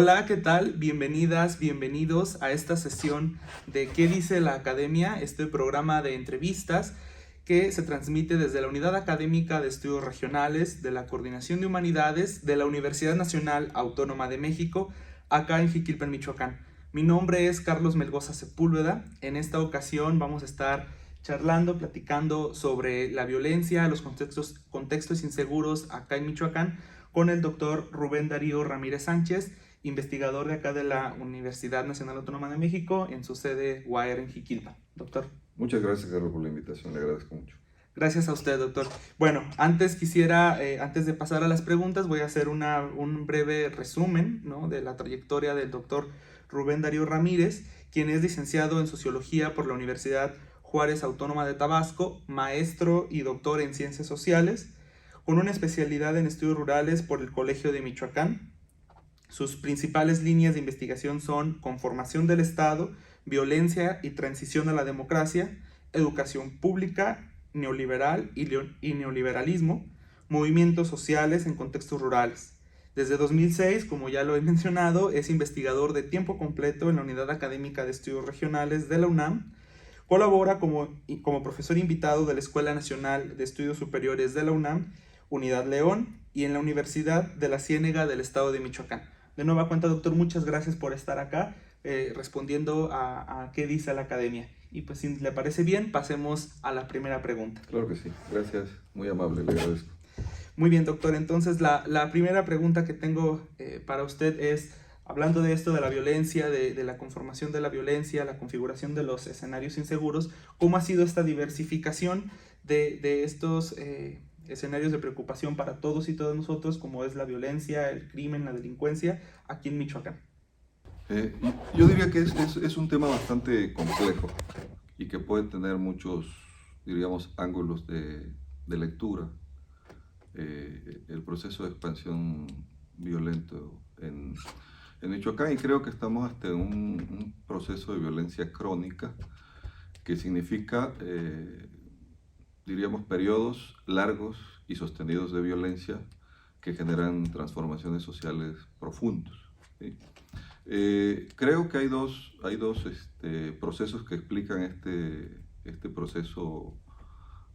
Hola, ¿qué tal? Bienvenidas, bienvenidos a esta sesión de ¿Qué dice la Academia? Este programa de entrevistas que se transmite desde la Unidad Académica de Estudios Regionales de la Coordinación de Humanidades de la Universidad Nacional Autónoma de México, acá en Jiquilpan, Michoacán. Mi nombre es Carlos Melgoza Sepúlveda. En esta ocasión vamos a estar charlando, platicando sobre la violencia, los contextos inseguros acá en Michoacán, con el doctor Rubén Darío Ramírez Sánchez, investigador de acá de la Universidad Nacional Autónoma de México, en su sede UAER en Jiquilpan. Doctor. Muchas gracias, Carlos, por la invitación, le agradezco mucho. Gracias a usted, doctor. Bueno, antes de pasar a las preguntas, voy a hacer un breve resumen, ¿no?, de la trayectoria del doctor Rubén Darío Ramírez, quien es licenciado en Sociología por la Universidad Juárez Autónoma de Tabasco, maestro y doctor en Ciencias Sociales, con una especialidad en Estudios Rurales por el Colegio de Michoacán. Sus principales líneas de investigación son conformación del Estado, violencia y transición a la democracia, educación pública, neoliberal y neoliberalismo, movimientos sociales en contextos rurales. Desde 2006, como ya lo he mencionado, es investigador de tiempo completo en la Unidad Académica de Estudios Regionales de la UNAM. Colabora como profesor invitado de la Escuela Nacional de Estudios Superiores de la UNAM, Unidad León, y en la Universidad de la Ciénega del Estado de Michoacán. De nueva cuenta, doctor, muchas gracias por estar acá respondiendo a qué dice la academia. Y pues si le parece bien, pasemos a la primera pregunta. Claro que sí, gracias, muy amable, le agradezco. Muy bien, doctor, entonces la primera pregunta que tengo para usted es, hablando de esto de la violencia, de la conformación de la violencia, la configuración de los escenarios inseguros, ¿cómo ha sido esta diversificación de estos escenarios de preocupación para todos y todas nosotros, como es la violencia, el crimen, la delincuencia, aquí en Michoacán? Yo diría que es un tema bastante complejo y que puede tener muchos, diríamos, ángulos de lectura. El proceso de expansión violento en Michoacán, y creo que estamos ante un proceso de violencia crónica que significa, diríamos, periodos largos y sostenidos de violencia que generan transformaciones sociales profundas, ¿sí? Creo que hay dos procesos que explican este proceso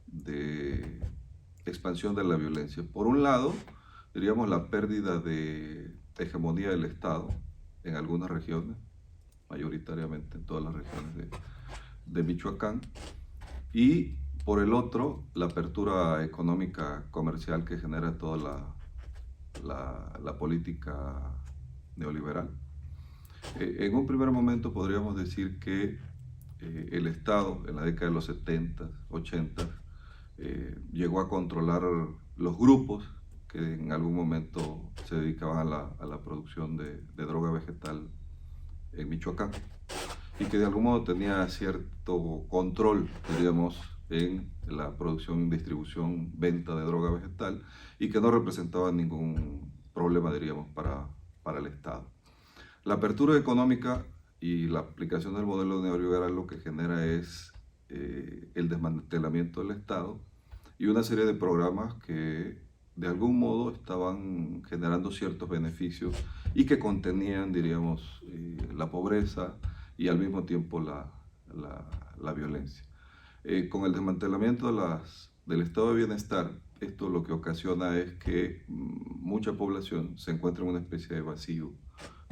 de expansión de la violencia. Por un lado, diríamos la pérdida de hegemonía del Estado en algunas regiones, mayoritariamente en todas las regiones de Michoacán, y por el otro, la apertura económica comercial que genera toda la política neoliberal. En un primer momento podríamos decir que el Estado en la década de los 70, 80, llegó a controlar los grupos que en algún momento se dedicaban a la producción de droga vegetal en Michoacán y que de algún modo tenía cierto control, diríamos, en la producción, distribución, venta de droga vegetal y que no representaba ningún problema, diríamos, para el Estado. La apertura económica y la aplicación del modelo neoliberal lo que genera es el desmantelamiento del Estado y una serie de programas que de algún modo estaban generando ciertos beneficios y que contenían, diríamos, la pobreza y al mismo tiempo la violencia. Con el desmantelamiento del estado de bienestar, esto lo que ocasiona es que mucha población se encuentra en una especie de vacío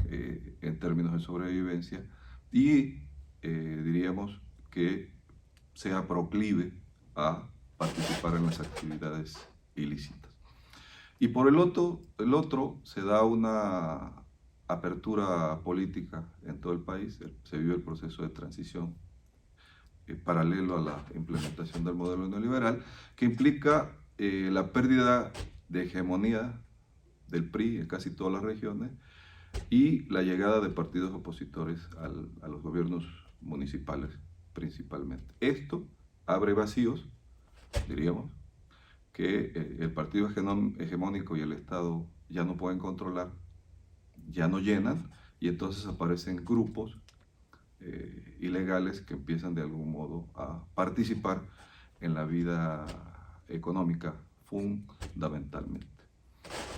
en términos de sobrevivencia y diríamos que sea proclive a participar en las actividades ilícitas. Y por el otro se da una apertura política en todo el país, se vive el proceso de transición paralelo a la implementación del modelo neoliberal, que implica la pérdida de hegemonía del PRI en casi todas las regiones y la llegada de partidos opositores a los gobiernos municipales principalmente. Esto abre vacíos, diríamos, que el partido hegemónico y el Estado ya no pueden controlar, ya no llenan, y entonces aparecen grupos ilegales que empiezan de algún modo a participar en la vida económica fundamentalmente.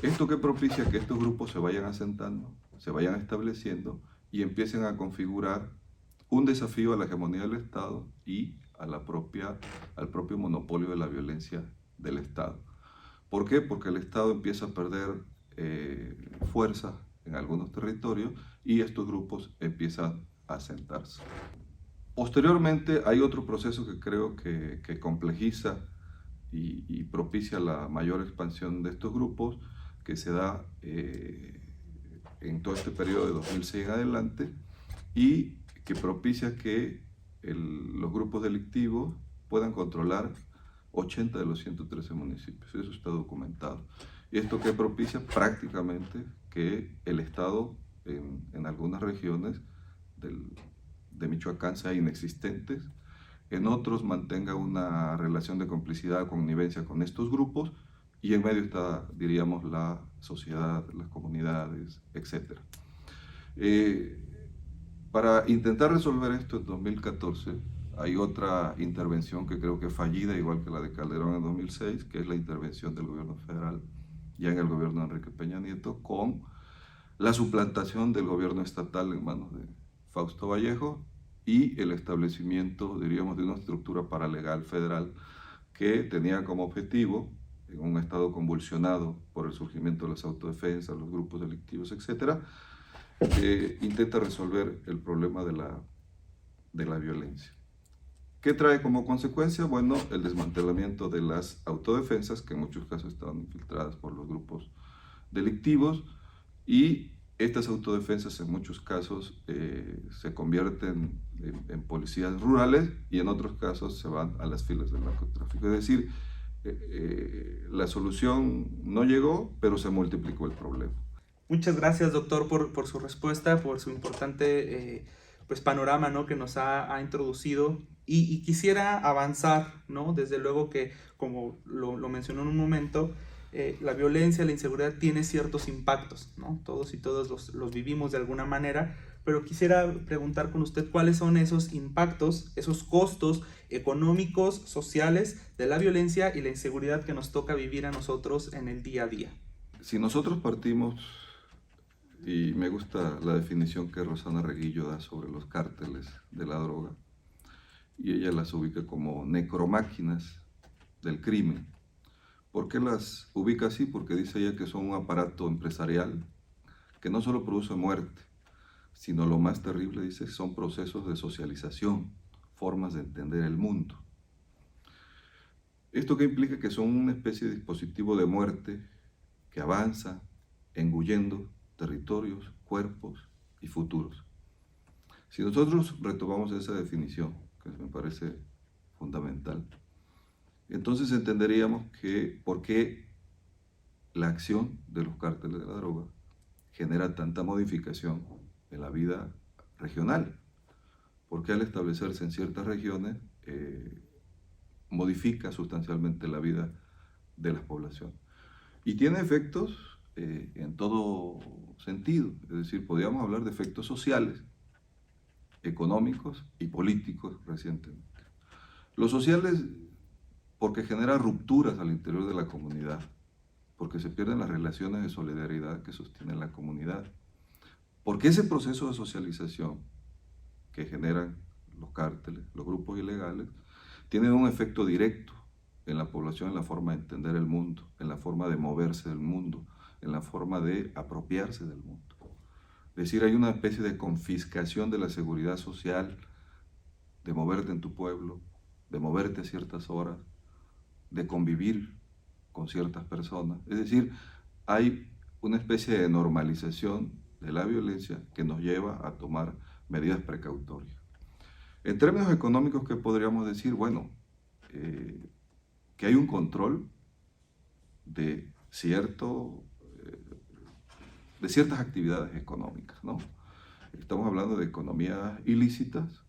Esto que propicia que estos grupos se vayan asentando se vayan estableciendo y empiecen a configurar un desafío a la hegemonía del Estado y a al propio monopolio de la violencia del Estado. ¿Por qué? Porque el Estado empieza a perder fuerza en algunos territorios y estos grupos empiezan a asentarse. Posteriormente hay otro proceso que creo que complejiza y propicia la mayor expansión de estos grupos, que se da en todo este periodo de 2006 en adelante, y que propicia que los grupos delictivos puedan controlar 80 de los 113 municipios. Eso está documentado. Y esto que propicia prácticamente que el Estado en algunas regiones de Michoacán sea inexistente, en otros mantenga una relación de complicidad, connivencia con estos grupos, y en medio está, diríamos, la sociedad, las comunidades, etc. Para intentar resolver esto en 2014, hay otra intervención que creo que es fallida, igual que la de Calderón en 2006, que es la intervención del gobierno federal, ya en el gobierno de Enrique Peña Nieto, con la suplantación del gobierno estatal en manos de Fausto Vallejo y el establecimiento, diríamos, de una estructura paralegal federal que tenía como objetivo, en un estado convulsionado por el surgimiento de las autodefensas, los grupos delictivos, etc., intenta resolver el problema de la violencia. ¿Qué trae como consecuencia? Bueno, el desmantelamiento de las autodefensas, que en muchos casos estaban infiltradas por los grupos delictivos, y estas autodefensas en muchos casos se convierten en policías rurales y en otros casos se van a las filas del narcotráfico. Es decir, la solución no llegó, pero se multiplicó el problema. Muchas gracias, doctor, por su respuesta, por su importante pues, panorama, ¿no?, que nos ha introducido. Y quisiera avanzar, ¿no? Desde luego que, como lo mencionó en un momento, la violencia, la inseguridad tiene ciertos impactos, ¿no? Todos y todas los vivimos de alguna manera, pero quisiera preguntar con usted cuáles son esos impactos, esos costos económicos, sociales de la violencia y la inseguridad que nos toca vivir a nosotros en el día a día. Si nosotros partimos, y me gusta la definición que Rosana Reguillo da sobre los cárteles de la droga, y ella las ubica como necromáquinas del crimen. ¿Por qué las ubica así? Porque dice ella que son un aparato empresarial que no solo produce muerte, sino lo más terrible, dice, son procesos de socialización, formas de entender el mundo. ¿Esto qué implica? Que son una especie de dispositivo de muerte que avanza engullendo territorios, cuerpos y futuros. Si nosotros retomamos esa definición, que me parece fundamental, entonces entenderíamos que por qué la acción de los cárteles de la droga genera tanta modificación en la vida regional, porque al establecerse en ciertas regiones modifica sustancialmente la vida de las poblaciones. Y tiene efectos en todo sentido, es decir, podríamos hablar de efectos sociales, económicos y políticos recientemente. Los sociales, porque genera rupturas al interior de la comunidad, porque se pierden las relaciones de solidaridad que sostienen la comunidad, porque ese proceso de socialización que generan los cárteles, los grupos ilegales, tiene un efecto directo en la población, en la forma de entender el mundo, en la forma de moverse del mundo, en la forma de apropiarse del mundo. Es decir, hay una especie de confiscación de la seguridad social, de moverte en tu pueblo, de moverte a ciertas horas, de convivir con ciertas personas. Es decir, hay una especie de normalización de la violencia que nos lleva a tomar medidas precautorias. En términos económicos, ¿qué podríamos decir? Bueno, que hay un control de ciertas actividades económicas, ¿no? Estamos hablando de economías ilícitas,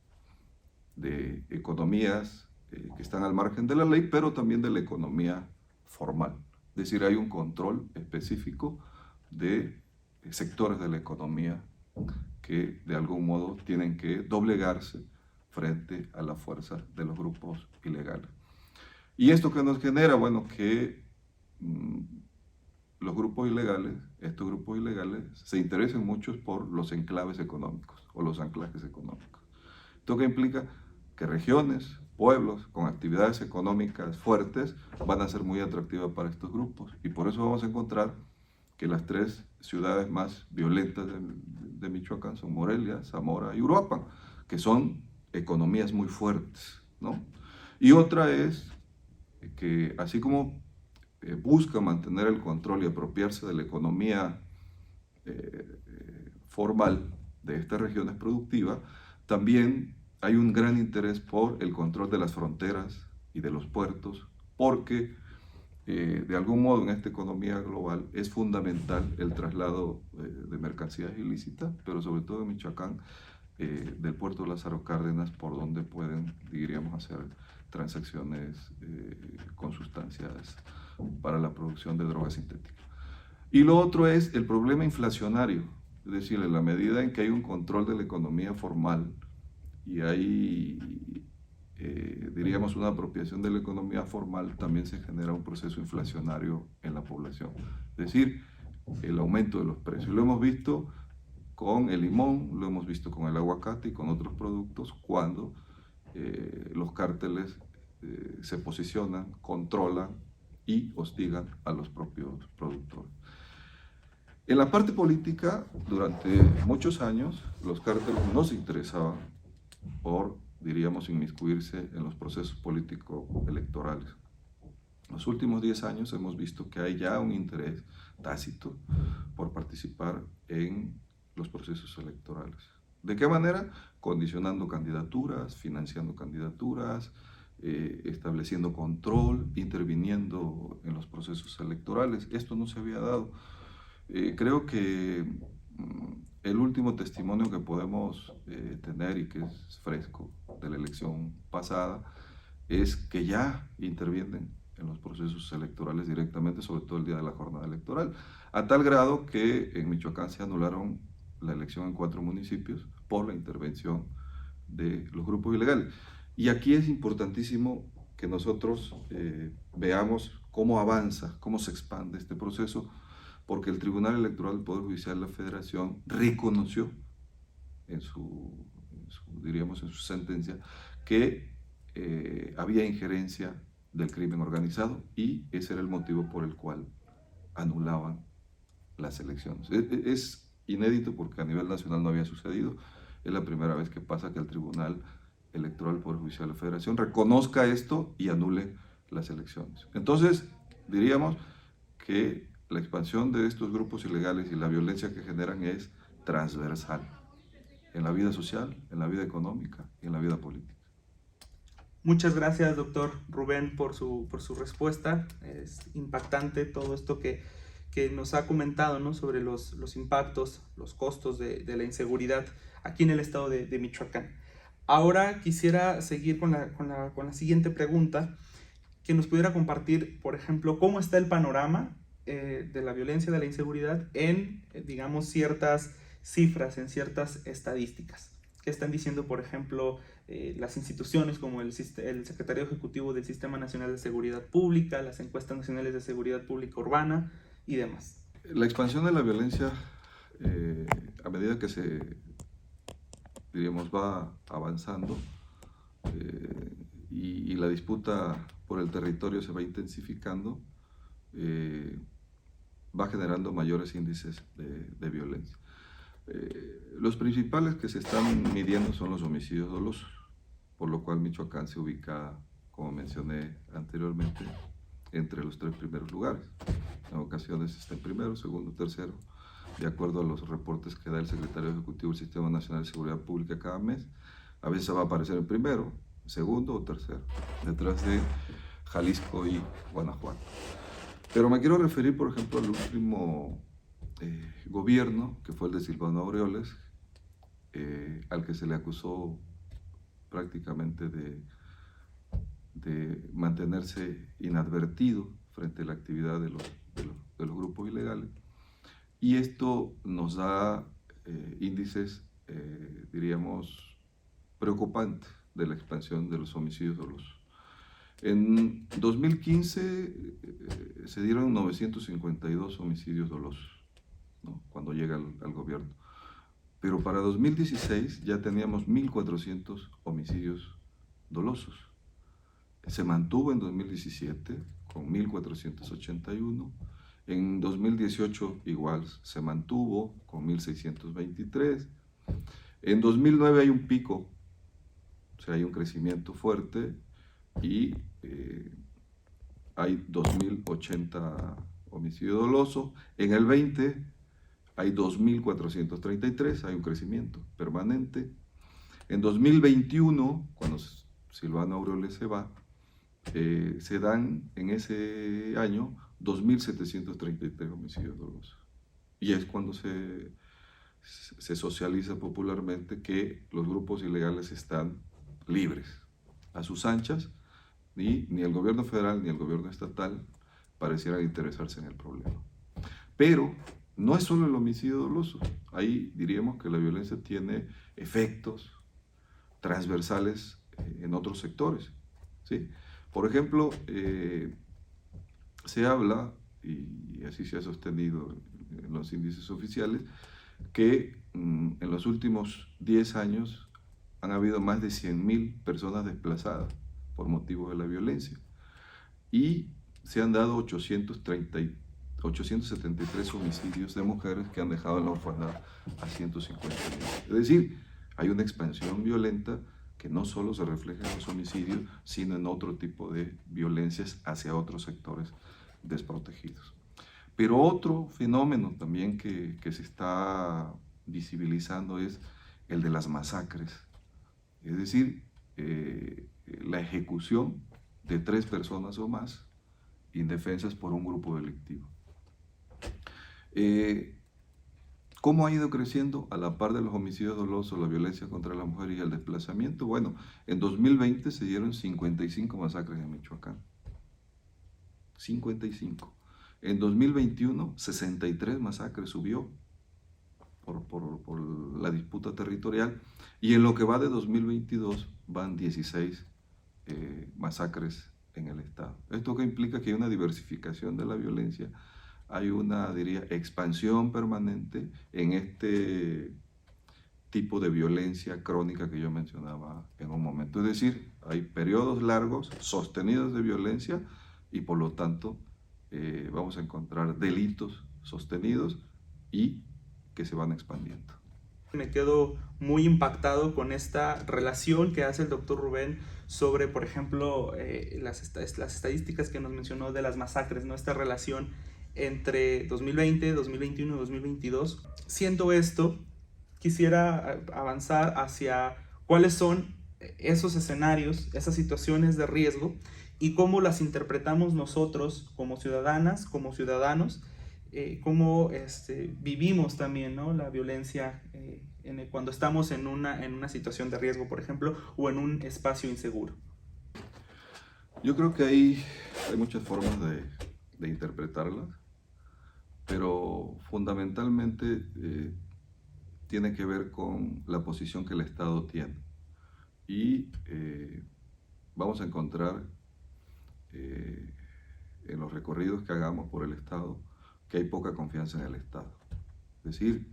de economías que están al margen de la ley, pero también de la economía formal. Es decir, hay un control específico de sectores de la economía que de algún modo tienen que doblegarse frente a la fuerza de los grupos ilegales. ¿Y esto qué nos genera? Bueno, que los grupos ilegales, estos grupos ilegales, se interesan mucho por los enclaves económicos o los anclajes económicos. ¿Esto qué implica? Que regiones, pueblos con actividades económicas fuertes van a ser muy atractivas para estos grupos. Y por eso vamos a encontrar que las tres ciudades más violentas de Michoacán son Morelia, Zamora y Uruapan, que son economías muy fuertes, ¿no? Y otra es que así como busca mantener el control y apropiarse de la economía formal de estas regiones productivas, también hay un gran interés por el control de las fronteras y de los puertos, porque de algún modo en esta economía global es fundamental el traslado de mercancías ilícitas, pero sobre todo en Michoacán, del puerto de Lázaro Cárdenas, por donde pueden, diríamos, hacer transacciones con sustancias para la producción de drogas sintéticas. Y lo otro es el problema inflacionario, es decir, en la medida en que hay un control de la economía formal y hay, diríamos, una apropiación de la economía formal, también se genera un proceso inflacionario en la población. Es decir, el aumento de los precios. Lo hemos visto con el limón, lo hemos visto con el aguacate y con otros productos cuando los cárteles se posicionan, controlan y hostigan a los propios productores. En la parte política, durante muchos años, los cárteles no se interesaban por, diríamos, inmiscuirse en los procesos políticos electorales. En los últimos 10 años hemos visto que hay ya un interés tácito por participar en los procesos electorales. ¿De qué manera? Condicionando candidaturas, financiando candidaturas, estableciendo control, interviniendo en los procesos electorales. Esto no se había dado. Creo que el último testimonio que podemos tener y que es fresco de la elección pasada es que ya intervienen en los procesos electorales directamente, sobre todo el día de la jornada electoral, a tal grado que en Michoacán se anularon la elección en 4 municipios por la intervención de los grupos ilegales. Y aquí es importantísimo que nosotros veamos cómo avanza, cómo se expande este proceso, porque el Tribunal Electoral del Poder Judicial de la Federación reconoció diríamos, en su sentencia que había injerencia del crimen organizado y ese era el motivo por el cual anulaban las elecciones. Es inédito porque a nivel nacional no había sucedido. Es la primera vez que pasa que el Tribunal Electoral del Poder Judicial de la Federación reconozca esto y anule las elecciones. Entonces, diríamos que la expansión de estos grupos ilegales y la violencia que generan es transversal en la vida social, en la vida económica y en la vida política. Muchas gracias, doctor Rubén, por su respuesta. Es impactante todo esto que nos ha comentado, ¿no?, sobre los impactos, los costos de la inseguridad aquí en el estado de Michoacán. Ahora quisiera seguir con la siguiente pregunta, que nos pudiera compartir, por ejemplo, cómo está el panorama de la violencia, de la inseguridad en, digamos, ciertas cifras, en ciertas estadísticas. ¿Qué están diciendo, por ejemplo, las instituciones como el Secretario Ejecutivo del Sistema Nacional de Seguridad Pública, las encuestas nacionales de seguridad pública urbana y demás? La expansión de la violencia, a medida que diríamos, va avanzando y la disputa por el territorio se va intensificando, va generando mayores índices de violencia. Los principales que se están midiendo son los homicidios dolosos, por lo cual Michoacán se ubica, como mencioné anteriormente, entre los 3 primeros lugares. En ocasiones está en primero, segundo, tercero, de acuerdo a los reportes que da el Secretario Ejecutivo del Sistema Nacional de Seguridad Pública cada mes. A veces va a aparecer en primero, segundo o tercero, detrás de Jalisco y Guanajuato. Pero me quiero referir, por ejemplo, al último gobierno, que fue el de Silvano Aureoles, al que se le acusó prácticamente de mantenerse inadvertido frente a la actividad de los grupos ilegales. Y esto nos da índices, diríamos, preocupantes de la expansión de los homicidios dolosos. En 2015 se dieron 952 homicidios dolosos, ¿no? Cuando llega al gobierno. Pero para 2016 ya teníamos 1.400 homicidios dolosos. Se mantuvo en 2017 con 1.481. En 2018 igual se mantuvo con 1.623. En 2009 hay un pico, o sea, hay un crecimiento fuerte y hay 2.080 homicidios dolosos. En el 20 hay 2.433, hay un crecimiento permanente. En 2021, cuando Silvano Aureoles se va, se dan en ese año 2.733 homicidios dolosos. Y es cuando se socializa popularmente que los grupos ilegales están libres, a sus anchas, y ni el gobierno federal ni el gobierno estatal parecieran interesarse en el problema. Pero no es solo el homicidio doloso, ahí diríamos que la violencia tiene efectos transversales en otros sectores, ¿sí? Por ejemplo, se habla, y así se ha sostenido en los índices oficiales, que en los últimos 10 años han habido más de 100.000 personas desplazadas por motivos de la violencia y se han dado 873 homicidios de mujeres que han dejado en la orfandad a 150.000. Es decir, hay una expansión violenta que no solo se refleja en los homicidios, sino en otro tipo de violencias hacia otros sectores desprotegidos. Pero otro fenómeno también que se está visibilizando es el de las masacres. Es decir, la ejecución de 3 personas o más indefensas por un grupo delictivo. ¿Cómo ha ido creciendo a la par de los homicidios dolosos, la violencia contra la mujer y el desplazamiento? Bueno, en 2020 se dieron 55 masacres en Michoacán. 55. En 2021, 63 masacres subió por la disputa territorial. Y en lo que va de 2022 van 16 masacres en el Estado. Esto que implica que hay una diversificación de la violencia, hay una, diría, expansión permanente en este tipo de violencia crónica que yo mencionaba en un momento. Es decir, hay periodos largos, sostenidos de violencia y por lo tanto vamos a encontrar delitos sostenidos y que se van expandiendo. Me quedo muy impactado con esta relación que hace el doctor Rubén sobre, por ejemplo, las estadísticas que nos mencionó de las masacres, ¿no? Esta relación entre 2020, 2021 y 2022. Siendo esto, quisiera avanzar hacia cuáles son esos escenarios, esas situaciones de riesgo y cómo las interpretamos nosotros como ciudadanas, como ciudadanos, cómo vivimos también, ¿no? La violencia cuando estamos en una situación de riesgo, por ejemplo, o en un espacio inseguro. Yo creo que hay muchas formas de interpretarlas, pero fundamentalmente tiene que ver con la posición que el Estado tiene. Y vamos a encontrar en los recorridos que hagamos por el Estado que hay poca confianza en el Estado. Es decir,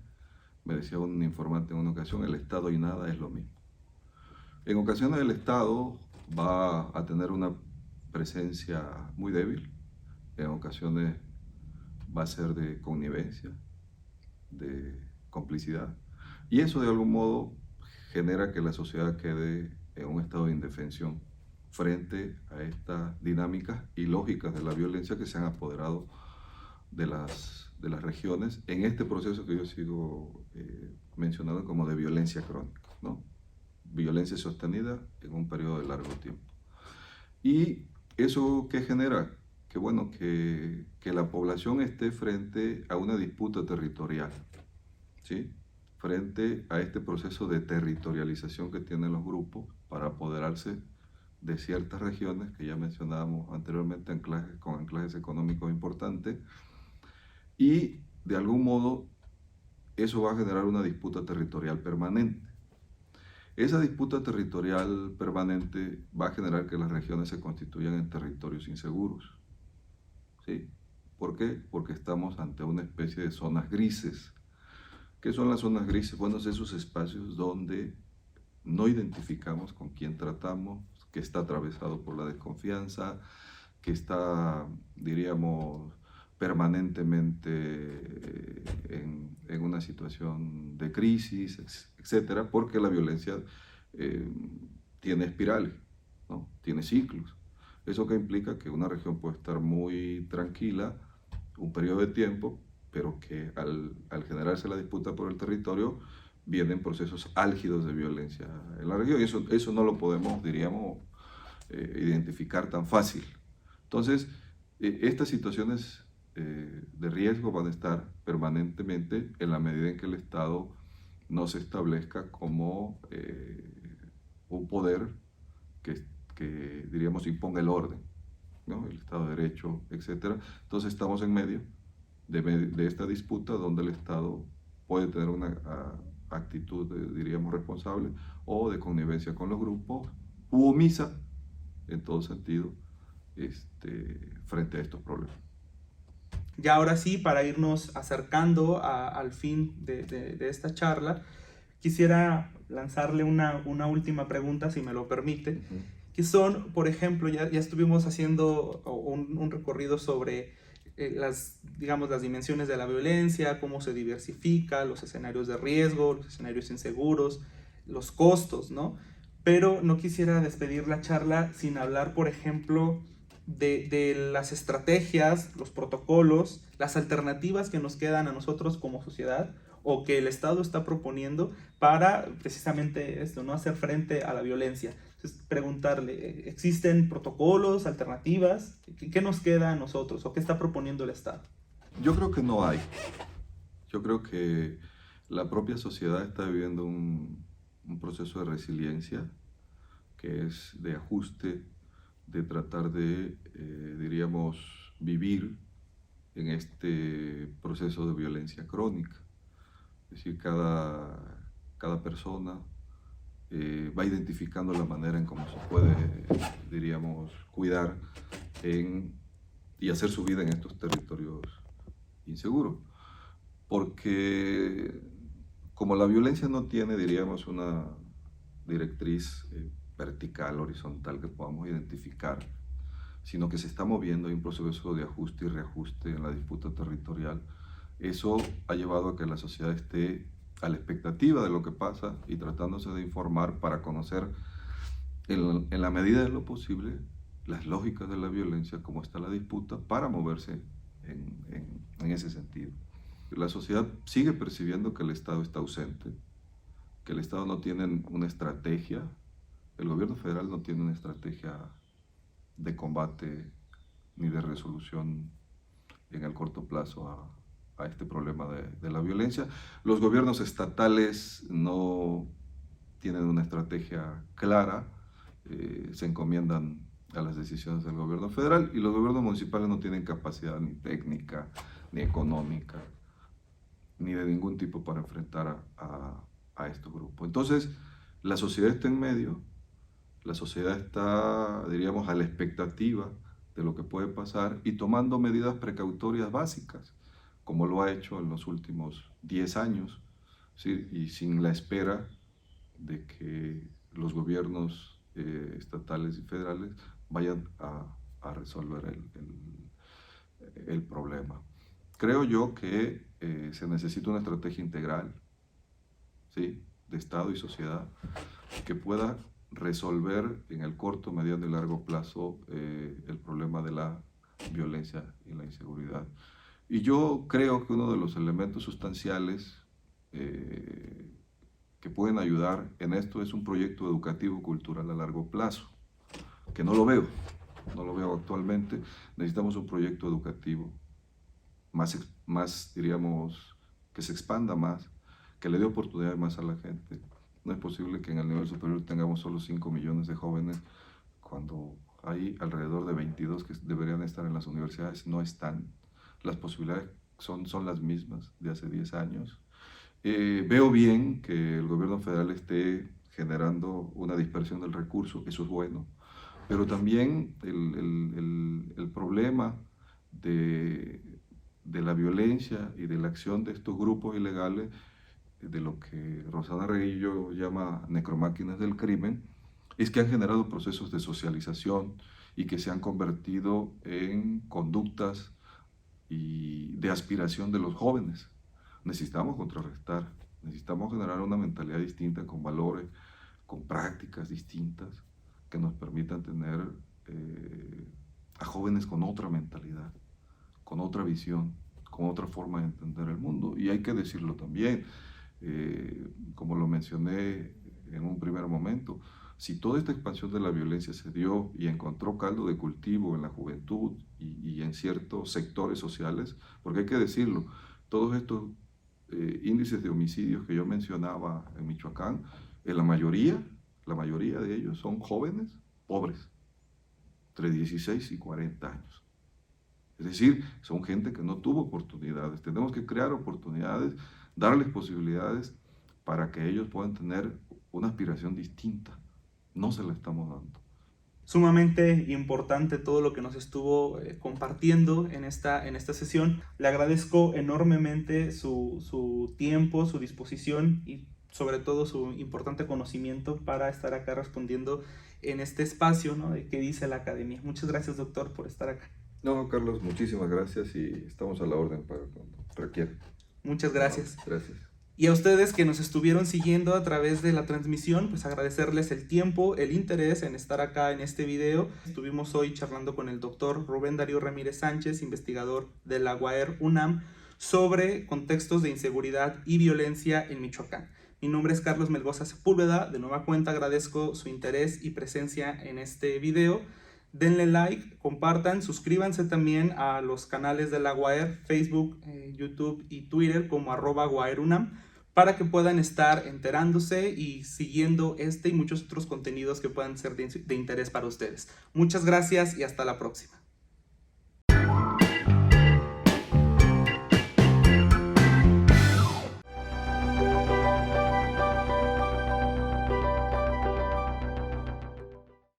me decía un informante en una ocasión, el Estado y nada es lo mismo. En ocasiones el Estado va a tener una presencia muy débil, en ocasiones va a ser de connivencia, de complicidad, y eso de algún modo genera que la sociedad quede en un estado de indefensión frente a estas dinámicas y lógicas de la violencia que se han apoderado de las regiones en este proceso que yo sigo mencionando como de violencia crónica, ¿no? Violencia sostenida en un periodo de largo tiempo. ¿Y eso qué genera? Que bueno, que la población esté frente a una disputa territorial, ¿sí? Frente a este proceso de territorialización que tienen los grupos para apoderarse de ciertas regiones que ya mencionábamos anteriormente, con anclajes económicos importantes, y de algún modo eso va a generar una disputa territorial permanente. Esa disputa territorial permanente va a generar que las regiones se constituyan en territorios inseguros. ¿Sí? ¿Por qué? Porque estamos ante una especie de zonas grises. ¿Qué son las zonas grises? Bueno, es esos espacios donde no identificamos con quién tratamos, que está atravesado por la desconfianza, que está, diríamos, permanentemente en una situación de crisis, etcétera, porque la violencia eh, tiene espirales, ¿no? Tiene ciclos. Eso que implica que una región puede estar muy tranquila un periodo de tiempo, pero que al generarse la disputa por el territorio, vienen procesos álgidos de violencia en la región. Y eso no lo podemos, diríamos, identificar tan fácil. Entonces, estas situaciones de riesgo van a estar permanentemente en la medida en que el Estado no se establezca como un poder que, diríamos, imponga el orden, ¿no? El Estado de Derecho, etc. Entonces estamos en medio de esta disputa donde el Estado puede tener una actitud, diríamos, responsable o de connivencia con los grupos u omisa, en todo sentido, frente a estos problemas. Ya ahora sí, para irnos acercando al fin de esta charla, quisiera lanzarle una última pregunta, si me lo permite, que son, por ejemplo, ya estuvimos haciendo un recorrido sobre digamos, las dimensiones de la violencia, cómo se diversifica, los escenarios de riesgo, los escenarios inseguros, los costos, ¿no? Pero no quisiera despedir la charla sin hablar, por ejemplo, de las estrategias, los protocolos, las alternativas que nos quedan a nosotros como sociedad o que el Estado está proponiendo para precisamente esto, ¿no? Hacer frente a la violencia. Entonces, preguntarle, ¿existen protocolos, alternativas? ¿Qué nos queda a nosotros o qué está proponiendo el Estado? Yo creo que no hay. Yo creo que la propia sociedad está viviendo un proceso de resiliencia, que es de ajuste, de tratar de, diríamos, vivir en este proceso de violencia crónica. Es decir, cada persona va identificando la manera en cómo se puede, diríamos, cuidar y hacer su vida en estos territorios inseguros. Porque como la violencia no tiene, diríamos, una directriz vertical, horizontal que podamos identificar, sino que se está moviendo en un proceso de ajuste y reajuste en la disputa territorial, eso ha llevado a que la sociedad esté a la expectativa de lo que pasa y tratándose de informar para conocer en la medida de lo posible las lógicas de la violencia, cómo está la disputa, para moverse en ese sentido. La sociedad sigue percibiendo que el Estado está ausente, que el Estado no tiene una estrategia, el gobierno federal no tiene una estrategia de combate ni de resolución en el corto plazo a este problema de la violencia. Los gobiernos estatales no tienen una estrategia clara, se encomiendan a las decisiones del gobierno federal y los gobiernos municipales no tienen capacidad ni técnica, ni económica, ni de ningún tipo para enfrentar a estos grupos. Entonces, la sociedad está en medio, la sociedad está, diríamos, a la expectativa de lo que puede pasar y tomando medidas precautorias básicas, como lo ha hecho en los últimos 10 años, ¿sí? Y sin la espera de que los gobiernos estatales y federales vayan a resolver el problema. Creo yo que se necesita una estrategia integral, ¿sí?, de Estado y sociedad que pueda resolver en el corto, mediano y largo plazo el problema de la violencia y la inseguridad. Y yo creo que uno de los elementos sustanciales que pueden ayudar en esto es un proyecto educativo cultural a largo plazo, que no lo veo actualmente. Necesitamos un proyecto educativo más, diríamos, que se expanda más, que le dé oportunidades más a la gente. No es posible que en el nivel superior tengamos solo 5 millones de jóvenes cuando hay alrededor de 22 que deberían estar en las universidades, no están. Las posibilidades son las mismas de hace 10 años. Veo bien que el gobierno federal esté generando una dispersión del recurso, eso es bueno, pero también el problema de la violencia y de la acción de estos grupos ilegales, de lo que Rosana Reguillo llama necromáquinas del crimen, es que han generado procesos de socialización y que se han convertido en conductas y de aspiración de los jóvenes. Necesitamos contrarrestar, necesitamos generar una mentalidad distinta, con valores, con prácticas distintas que nos permitan tener a jóvenes con otra mentalidad, con otra visión, con otra forma de entender el mundo. Y hay que decirlo también, como lo mencioné en un primer momento, si toda esta expansión de la violencia se dio y encontró caldo de cultivo en la juventud y en ciertos sectores sociales, porque hay que decirlo, todos estos índices de homicidios que yo mencionaba en Michoacán, la mayoría de ellos son jóvenes pobres, entre 16 y 40 años. Es decir, son gente que no tuvo oportunidades. Tenemos que crear oportunidades, darles posibilidades para que ellos puedan tener una aspiración distinta. No se la estamos dando. Sumamente importante todo lo que nos estuvo compartiendo en esta sesión. Le agradezco enormemente su tiempo, su disposición y sobre todo su importante conocimiento para estar acá respondiendo en este espacio, ¿no?, de qué dice la academia. Muchas gracias, doctor, por estar acá. No, Carlos, muchísimas gracias y estamos a la orden para cuando requiera. Muchas gracias. No, gracias. Y a ustedes que nos estuvieron siguiendo a través de la transmisión, pues agradecerles el tiempo, el interés en estar acá en este video. Estuvimos hoy charlando con el doctor Rubén Darío Ramírez Sánchez, investigador de la UAER UNAM, sobre contextos de inseguridad y violencia en Michoacán. Mi nombre es Carlos Melgoza Sepúlveda. De nueva cuenta agradezco su interés y presencia en este video. Denle like, compartan, suscríbanse también a los canales de la UAER, Facebook, YouTube y Twitter como @UAERUNAM, para que puedan estar enterándose y siguiendo este y muchos otros contenidos que puedan ser de interés para ustedes. Muchas gracias y hasta la próxima.